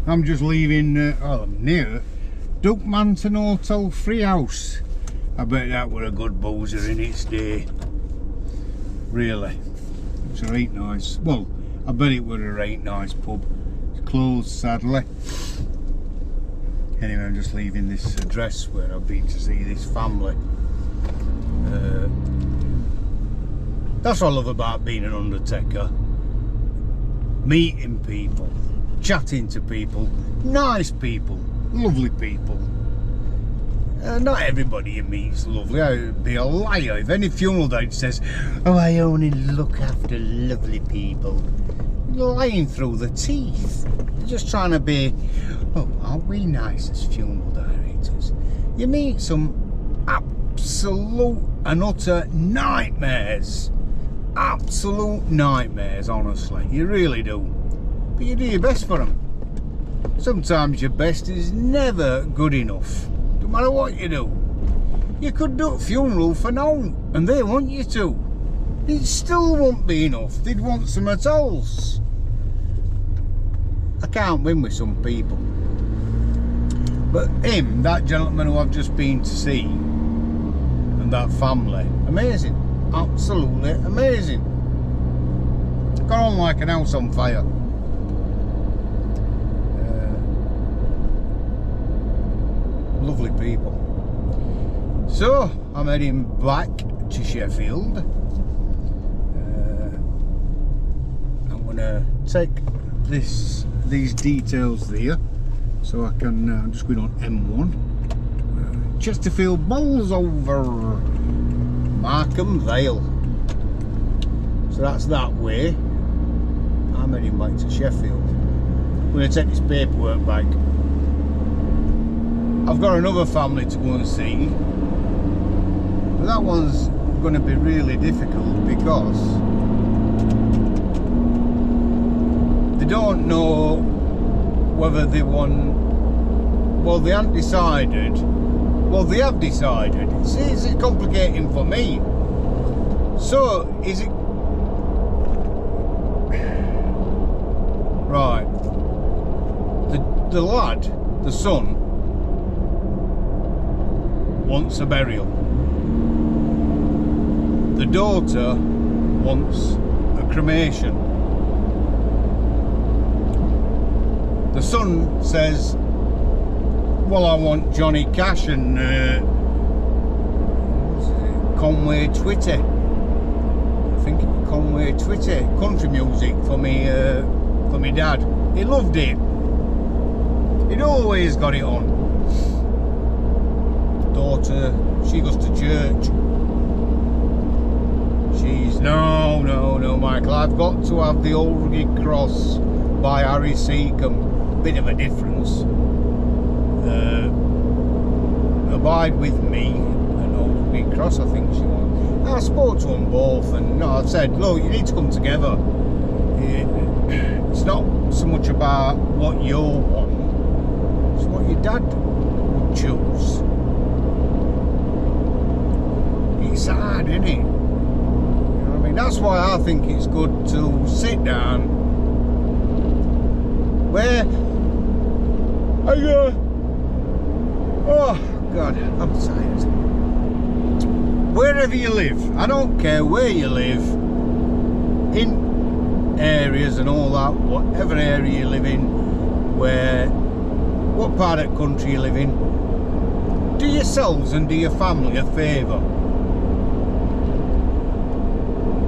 I'm just leaving, well, I'm near Duckmanton Hotel Freehouse. I bet that were a good boozer in its day. Really. It's a right nice, well, I bet it were a right nice pub. It's closed, sadly. Anyway, I'm just leaving this address where I've been to see this family. That's what I love about being an undertaker. Meeting people, chatting to people, nice people, lovely people. Not everybody you meet's lovely. I'd be a liar if any funeral date says, oh, I only look after lovely people. You're lying through the teeth. You're just trying to be, oh, aren't we nice as funeral directors? You meet some absolute and utter nightmares. Absolute nightmares, honestly. You really do. But you do your best for them. Sometimes your best is never good enough. No matter what you do. You could do a funeral for now, and they want you to. It still won't be enough. They'd want something else. I can't win with some people. But him, that gentleman who I've just been to see, and that family, amazing. Absolutely amazing. Got on like an house on fire. Lovely people. So I'm heading back to Sheffield. I'm gonna take these details there, so I can. I'm just going on M1. Chesterfield Bowls over Markham Vale. So that's that way. I'm heading back to Sheffield. I'm going to take this paperwork back. I've got another family to go and see, but that one's going to be really difficult because they don't know whether they want. Well, they haven't decided. Well, they have decided. See, it's complicating for me. So, is it right? The lad, the son, wants a burial. The daughter wants a cremation. The son says, well, I want Johnny Cash and Conway Twitty. I think Conway Twitty, country music for me dad. He loved it. He'd always got it on. Daughter, she goes to church. She's no, Michael. I've got to have the Old Rugged Cross by Harry Seacombe. Bit of a difference. Abide With Me and Old Rugged Cross, I think she wants. I spoke to them both, and I said, look, you need to come together. It's not so much about what you want, it's what your dad would choose. It's hard, isn't it? You know what I mean? That's why I think it's good to sit down where I go. Oh God, I'm tired. Wherever you live, I don't care where you live, in areas and all that, whatever area you live in, what part of the country you live in, do yourselves and do your family a favour.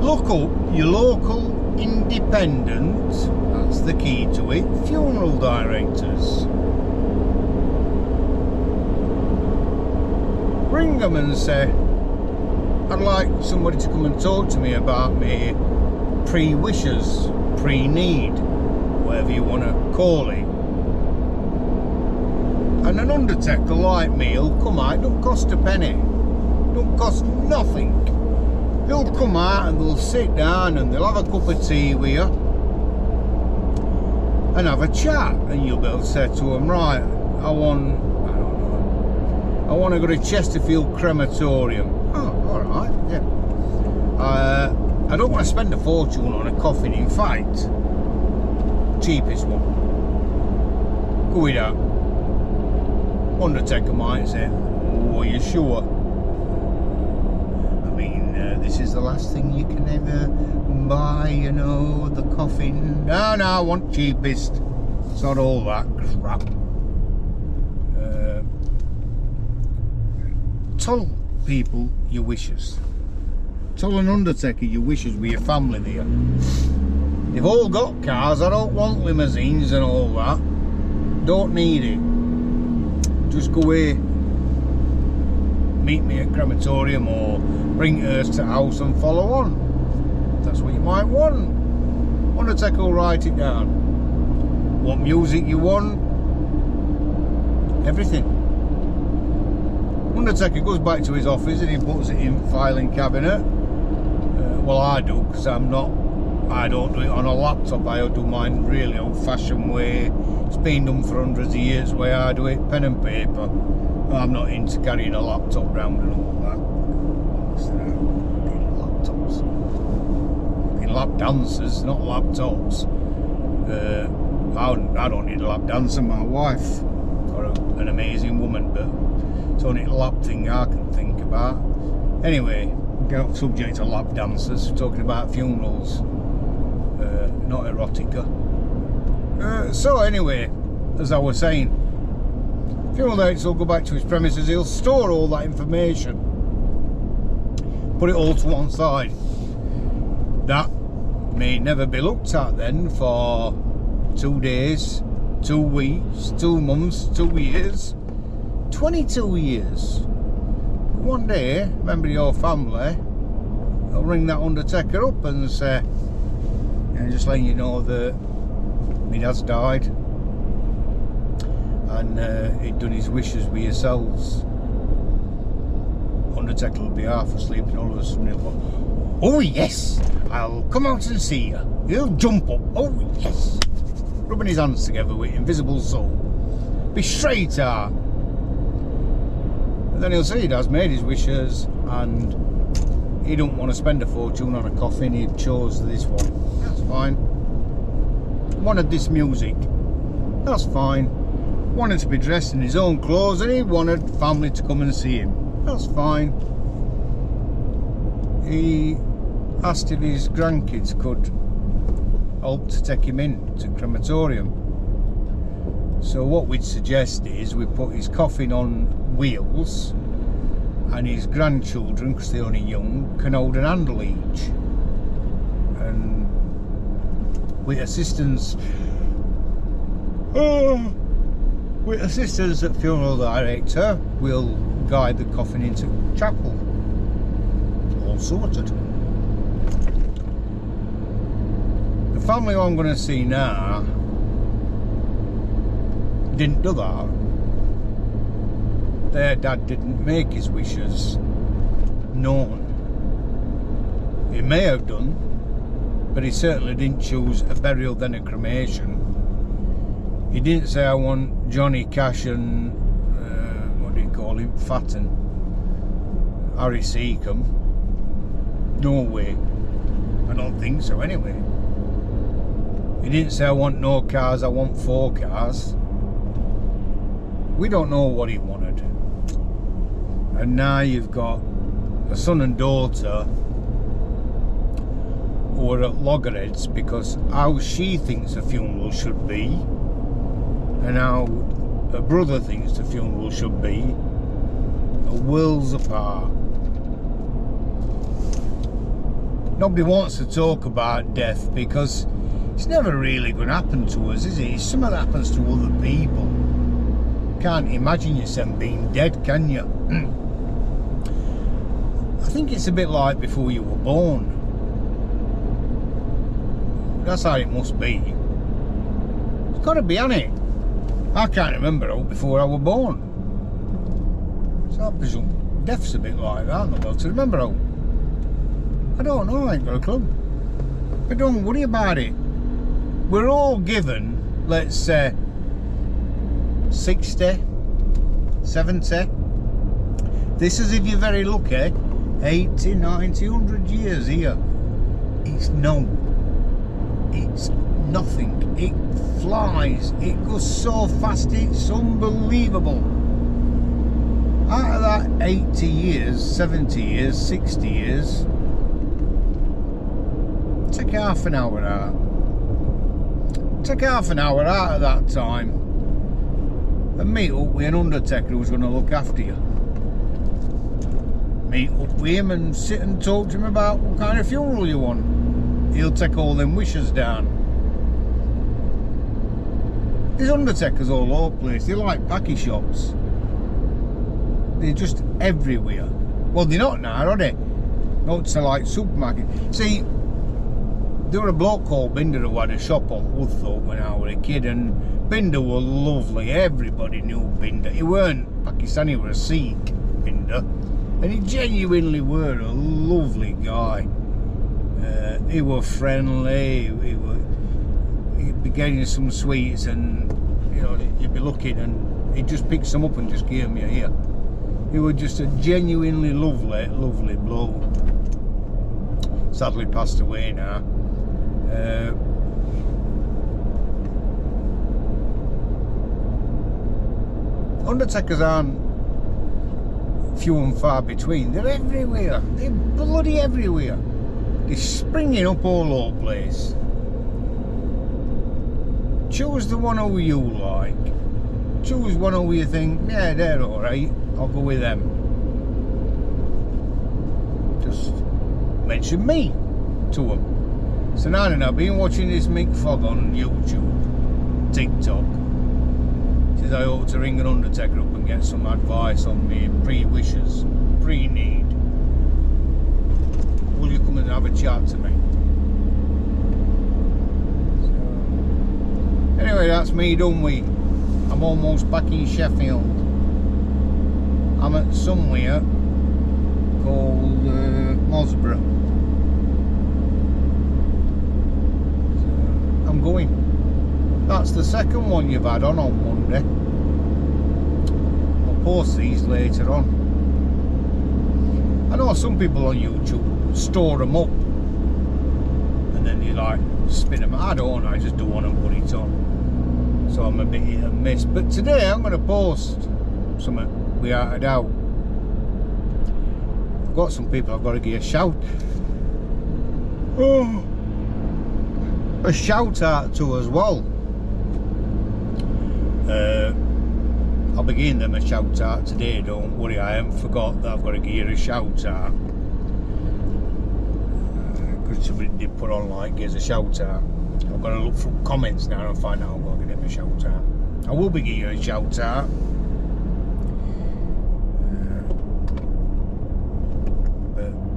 Look up your local independent, that's the key to it, funeral directors. Ring them and say, I'd like somebody to come and talk to me about me pre-wishes, pre-need, whatever you want to call it. And an undertaker like me will come out, it don't cost a penny, don't cost nothing. They'll come out and they'll sit down and they'll have a cup of tea with you and have a chat, and you'll be able to say to them, right, I want to go to Chesterfield Crematorium. Oh, alright, yeah. I don't want to spend a fortune on a coffin, in fact, cheapest one. Go with that. Undertaker might say, oh, are you sure? I mean, this is the last thing you can ever buy, you know, the coffin. No, I want cheapest. It's not all that crap. Tell people your wishes. Tell an undertaker your wishes with your family there. They've all got cars. I don't want limousines and all that. Don't need it. Just go away. Meet me at crematorium or bring hers to house and follow on. That's what you might want. Undertaker will write it down. What music you want. Everything. Undertaker goes back to his office and he puts it in filing cabinet. Well, I do, because I don't do it on a laptop. I do mine really old-fashioned way. It's been done for hundreds of years, where I do it pen and paper. I'm not into carrying a laptop round and all that. Laptops. Lap dancers, not laptops. I don't need a lap dancer. My wife, or an amazing woman, but it's only a lap thing I can think about. Anyway, get off subject to lap dancers. We're talking about funerals, not erotica. So anyway, as I was saying, funeral dates will go back to his premises. He'll store all that information, put it all to one side. That may never be looked at then for 2 days, 2 weeks, 2 months, 2 years, 22 years. One day, a member of your family will ring that undertaker up and say, just letting you know that my dad's died and he'd done his wishes with yourselves. Undertaker will be half asleep and all of a sudden he'll go, oh yes, I'll come out and see you. He'll jump up, oh yes, rubbing his hands together with invisible soul. Be straight out. And then he'll say he has made his wishes and he don't want to spend a fortune on a coffin. He chose this one. That's fine. Wanted this music. That's fine. Wanted to be dressed in his own clothes and he wanted family to come and see him. That's fine. He asked if his grandkids could help to take him in to crematorium. So what we'd suggest is we put his coffin on wheels and his grandchildren, because they're only young, can hold an handle each. And with assistance at funeral director, we'll guide the coffin into chapel. All sorted. The family I'm going to see now didn't do that. Their dad didn't make his wishes known. He may have done, but he certainly didn't choose a burial then a cremation. He didn't say, I want Johnny Cash and what do you call him, Fatten, Harry Seacombe. No way. I don't think so anyway. He didn't say, I want no cars, I want 4 cars. We don't know what he wanted. And now you've got a son and daughter who are at loggerheads because how she thinks a funeral should be and how her brother thinks the funeral should be are worlds apart. Nobody wants to talk about death because it's never really going to happen to us, is it? It's something that happens to other people. Can't imagine yourself being dead, can you? I think it's a bit like before you were born. That's how it must be. It's got to be, hasn't it? I can't remember how before I was born. So I presume death's a bit like that. I'm not able to remember how. I don't know, I ain't got a clue. But don't worry about it. We're all given, let's say, 60, 70. This is if you're very lucky, 80, 90, 100 years here. It's nothing. It flies. It goes so fast, it's unbelievable. Out of that 80 years, 70 years, 60 years, take half an hour out. Take half an hour out of that time and meet up with an undertaker who's going to look after you. Meet up with him and sit and talk to him about what kind of funeral you want. He'll take all them wishes down. There's undertakers all over the place. They're like packy shops. They're just everywhere. Well, they're not now, are they? Not to like supermarket. See, there were a bloke called Binder who had a shop on Woodthorpe when I was a kid, and Binder was lovely. Everybody knew Binder. He weren't Pakistani, he was a Sikh, Binder. And he genuinely were a lovely guy. He was friendly. He'd be getting some sweets, and you know, you'd be looking, and he'd just pick some up and just give them you here. He was just a genuinely lovely bloke. Sadly passed away now. Undertakers aren't few and far between. They're everywhere. They're bloody everywhere. They're springing up all over the place. Choose the one who you like. Choose one who you think, yeah, they're alright, I'll go with them. Just mention me to them. So now I've been watching this Mick Fogg on YouTube, TikTok. Says I ought to ring an undertaker up and get some advice on me pre-wishes, pre-need. Will you come and have a chat to me? So, anyway, that's me done with. I'm almost back in Sheffield. I'm at somewhere called Mosborough. So I'm going. That's the second one you've had on Monday. I'll post these later on. I know some people on YouTube store them up and then you like spin them. I don't, I just don't want to put it on. So I'm a bit hit and miss. But today I'm going to post something without a doubt. I've got some people I've got to give a shout. Oh, a shout out to as well. I'll be giving them a shout out today, don't worry, I haven't forgot that I've got to give you a shout out. Because somebody did put on like, give us a shout out. I've got to look for comments now and find out I'm going to give them a shout out. I will be giving you a shout out.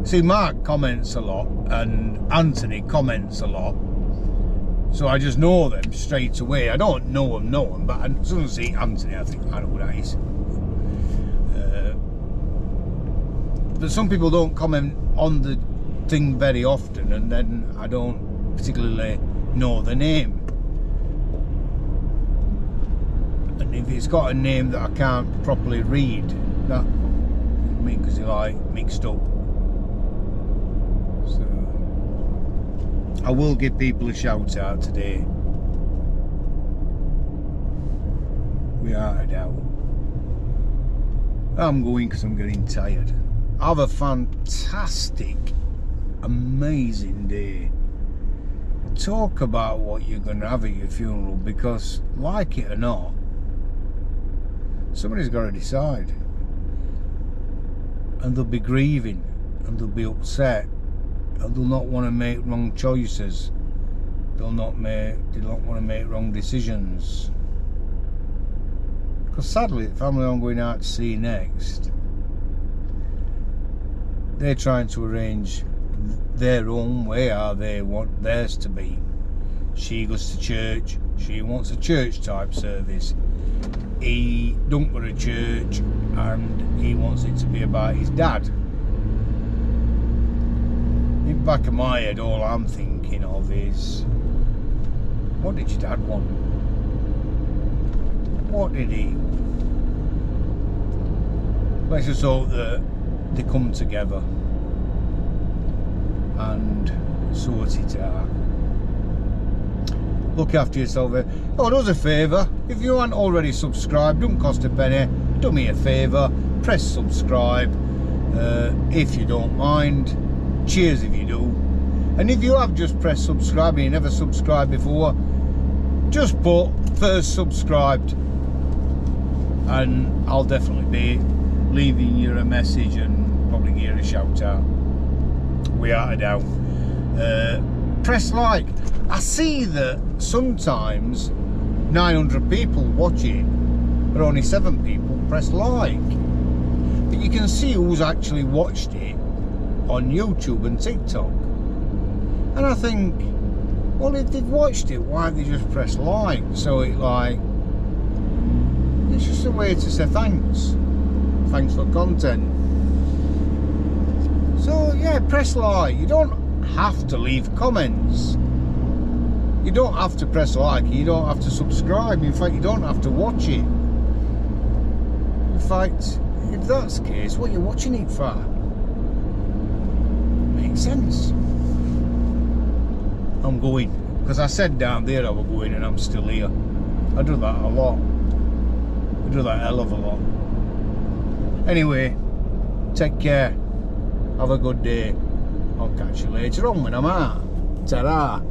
See, Mark comments a lot and Anthony comments a lot. So I just know them straight away. I don't know them, but as soon as I see Anthony, I think I know who that is. But some people don't comment on the thing very often, and then I don't particularly know the name. And if it's got a name that I can't properly read, that me because you're like mixed up. So I will give people a shout out today. Without a doubt. I'm going because I'm getting tired. Have a fantastic, amazing day. Talk about what you're going to have at your funeral, because like it or not, somebody's got to decide. And they'll be grieving and they'll be upset. And they'll not want to make wrong choices. They don't want to make wrong decisions. Because sadly, the family I'm going out to see next, they're trying to arrange their own way how they want theirs to be. She goes to church. She wants a church type service. He don't go to church and he wants it to be about his dad. In the back of my head, all I'm thinking of is, what did your dad want? What did he want? Let's just hope that they come together and sort it out. Look after yourself. Oh, do us a favour. If you aren't already subscribed, don't cost a penny. Do me a favour. Press subscribe. If you don't mind. Cheers if you do. And if you have just pressed subscribe and you never subscribed before, just put first subscribed. And I'll definitely be leaving you a message and probably give you a shout out. We are down. Press like. I see that sometimes 900 people watch it, but only 7 people press like. But you can see who's actually watched it on YouTube and TikTok. And I think, well, if they've watched it, why don't they just press like? So it's just a way to say thanks. Thanks for content. So yeah, press like. You don't have to leave comments. You don't have to press like. You don't have to subscribe. In fact, you don't have to watch it. In fact, if that's the case, what are you watching it for? Makes sense. I'm going, because I said down there I was going and I'm still here. I do that a lot. I do that a hell of a lot. Anyway, take care. Have a good day. I'll catch you later on when I'm out. Ta-ra.